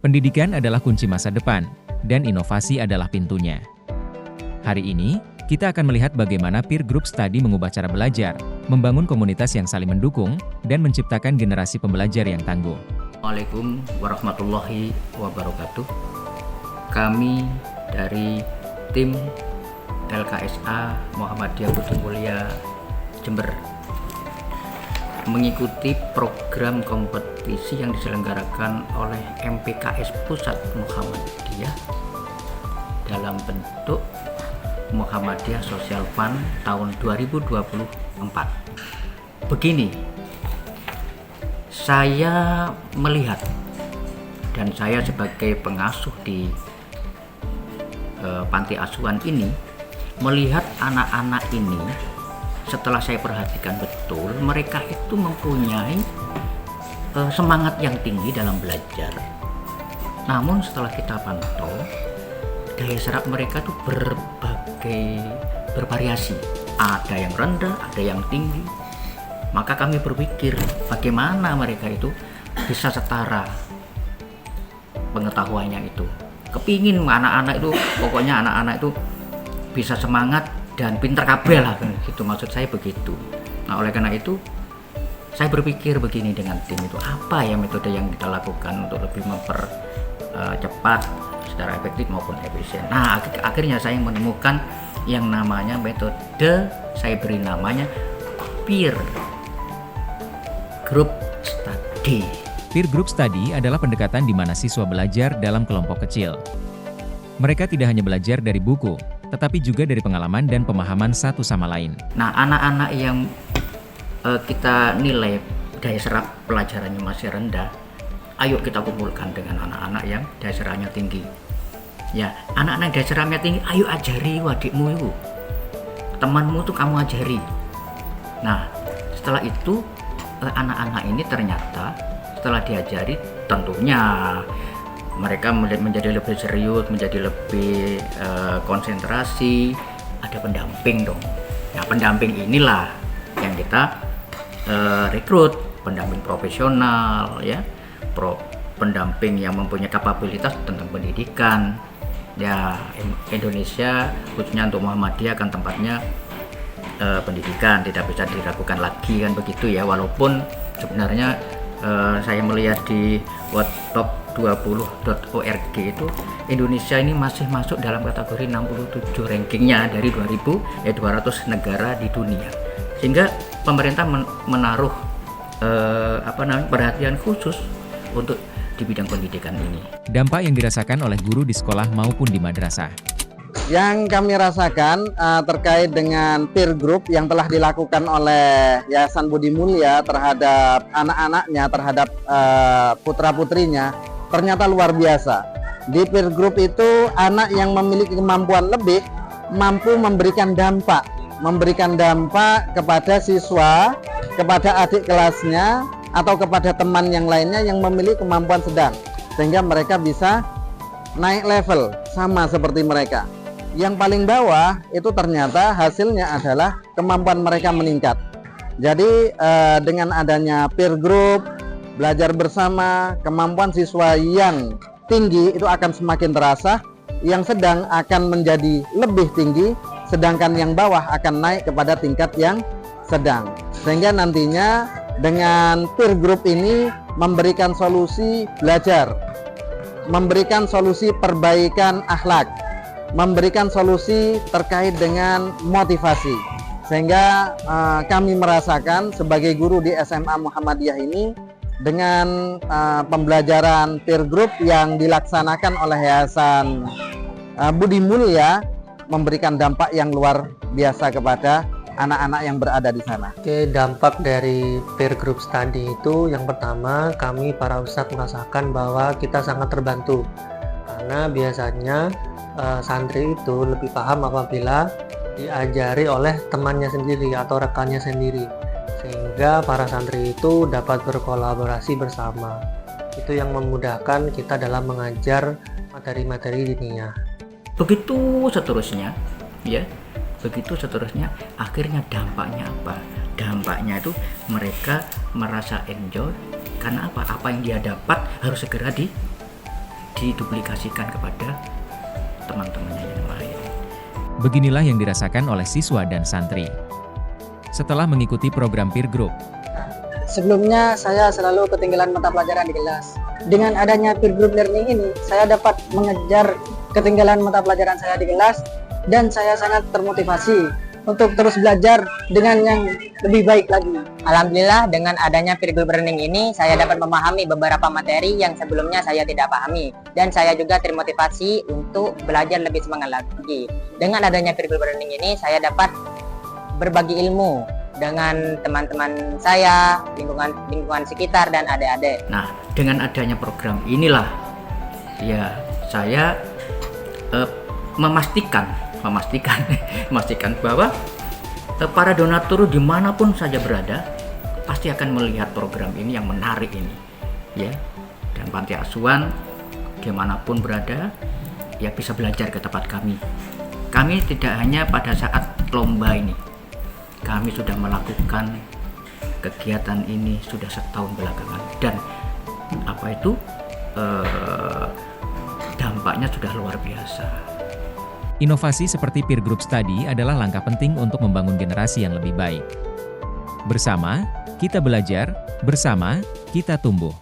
Pendidikan adalah kunci masa depan, dan inovasi adalah pintunya. Hari ini, kita akan melihat bagaimana peer group study mengubah cara belajar, membangun komunitas yang saling mendukung, dan menciptakan generasi pembelajar yang tangguh. Assalamualaikum warahmatullahi wabarakatuh. Kami dari tim LKSA Muhammadiyah Budi Mulia Jember mengikuti program kompetisi yang diselenggarakan oleh MPKS Pusat Muhammadiyah dalam bentuk Muhammadiyah Social Fund tahun 2024. Begini, saya melihat dan saya sebagai pengasuh di panti asuhan ini melihat anak-anak ini, setelah saya perhatikan betul, mereka itu mempunyai semangat yang tinggi dalam belajar. Namun setelah kita pantau, daya serap mereka itu bervariasi. Ada yang rendah, ada yang tinggi. Maka kami berpikir bagaimana mereka itu bisa setara pengetahuannya itu. Kepingin anak-anak itu, pokoknya anak-anak itu bisa semangat dan pinter kabel lah, gitu maksud saya begitu. Nah, oleh karena itu saya berpikir begini dengan tim itu, apa ya metode yang kita lakukan untuk lebih mempercepat secara efektif maupun efisien. Nah, akhirnya saya menemukan yang namanya metode, saya beri namanya peer group study. Peer group study adalah pendekatan di mana siswa belajar dalam kelompok kecil. Mereka tidak hanya belajar dari buku, tetapi juga dari pengalaman dan pemahaman satu sama lain. Nah, anak-anak yang kita nilai daya serap pelajarannya masih rendah, ayo kita kumpulkan dengan anak-anak yang daya serapnya tinggi. Ya, anak-anak yang daya serapnya tinggi, ayo ajari wadikmu itu, temanmu tuh kamu ajari. Nah, setelah itu anak-anak ini ternyata setelah diajari, tentunya mereka menjadi lebih serius, menjadi lebih konsentrasi, ada pendamping dong. Nah, pendamping inilah yang kita rekrut, pendamping profesional ya, pendamping yang mempunyai kapabilitas tentang pendidikan. Ya, Indonesia khususnya untuk Muhammadiyah kan tempatnya pendidikan, tidak bisa diragukan lagi kan begitu ya, walaupun sebenarnya saya melihat di top20.org itu Indonesia ini masih masuk dalam kategori 67 rankingnya dari 200 negara di dunia, sehingga pemerintah menaruh perhatian khusus untuk di bidang pendidikan ini. Dampak yang dirasakan oleh guru di sekolah maupun di madrasah. Yang kami rasakan terkait dengan peer group yang telah dilakukan oleh Yayasan Budi Mulia terhadap anak-anaknya, terhadap putra-putrinya, ternyata luar biasa. Di peer group itu anak yang memiliki kemampuan lebih mampu memberikan dampak kepada siswa, kepada adik kelasnya, atau kepada teman yang lainnya yang memiliki kemampuan sedang, sehingga mereka bisa naik level sama seperti mereka. Yang paling bawah itu ternyata hasilnya adalah kemampuan mereka meningkat. Jadi dengan adanya peer group, belajar bersama, kemampuan siswa yang tinggi itu akan semakin terasa, yang sedang akan menjadi lebih tinggi, sedangkan yang bawah akan naik kepada tingkat yang sedang. Sehingga nantinya dengan peer group ini memberikan solusi belajar, memberikan solusi perbaikan akhlak, memberikan solusi terkait dengan motivasi, sehingga kami merasakan sebagai guru di SMA Muhammadiyah ini dengan pembelajaran peer group yang dilaksanakan oleh Yayasan Budi Mulia memberikan dampak yang luar biasa kepada anak-anak yang berada di sana. Oke, dampak dari peer group study itu yang pertama, kami para ustadz merasakan bahwa kita sangat terbantu karena biasanya santri itu lebih paham apabila diajari oleh temannya sendiri atau rekannya sendiri, sehingga para santri itu dapat berkolaborasi bersama. Itu yang memudahkan kita dalam mengajar materi-materi diniyah. Begitu seterusnya ya, begitu seterusnya. Akhirnya dampaknya apa? Dampaknya itu mereka merasa enjoy. Karena apa? Apa yang dia dapat harus segera diduplikasikan kepada teman-temannya yang lain. Beginilah yang dirasakan oleh siswa dan santri setelah mengikuti program peer group. Sebelumnya saya selalu ketinggalan mata pelajaran di kelas. Dengan adanya peer group learning ini, saya dapat mengejar ketinggalan mata pelajaran saya di kelas dan saya sangat termotivasi untuk terus belajar dengan yang lebih baik lagi. Alhamdulillah dengan adanya peer group learning ini saya dapat memahami beberapa materi yang sebelumnya saya tidak pahami dan saya juga termotivasi untuk belajar lebih semangat lagi. Dengan adanya peer group learning ini saya dapat berbagi ilmu dengan teman-teman saya, lingkungan sekitar dan adik-adik. Nah, dengan adanya program inilah ya saya memastikan bahwa para donatur dimanapun saja berada pasti akan melihat program ini yang menarik ini, ya. Dan panti asuhan dimanapun berada ya bisa belajar ke tempat kami. Kami tidak hanya pada saat lomba ini, kami sudah melakukan kegiatan ini sudah setahun belakangan dan dampaknya sudah luar biasa. Inovasi seperti peer group study adalah langkah penting untuk membangun generasi yang lebih baik. Bersama, kita belajar, bersama, kita tumbuh.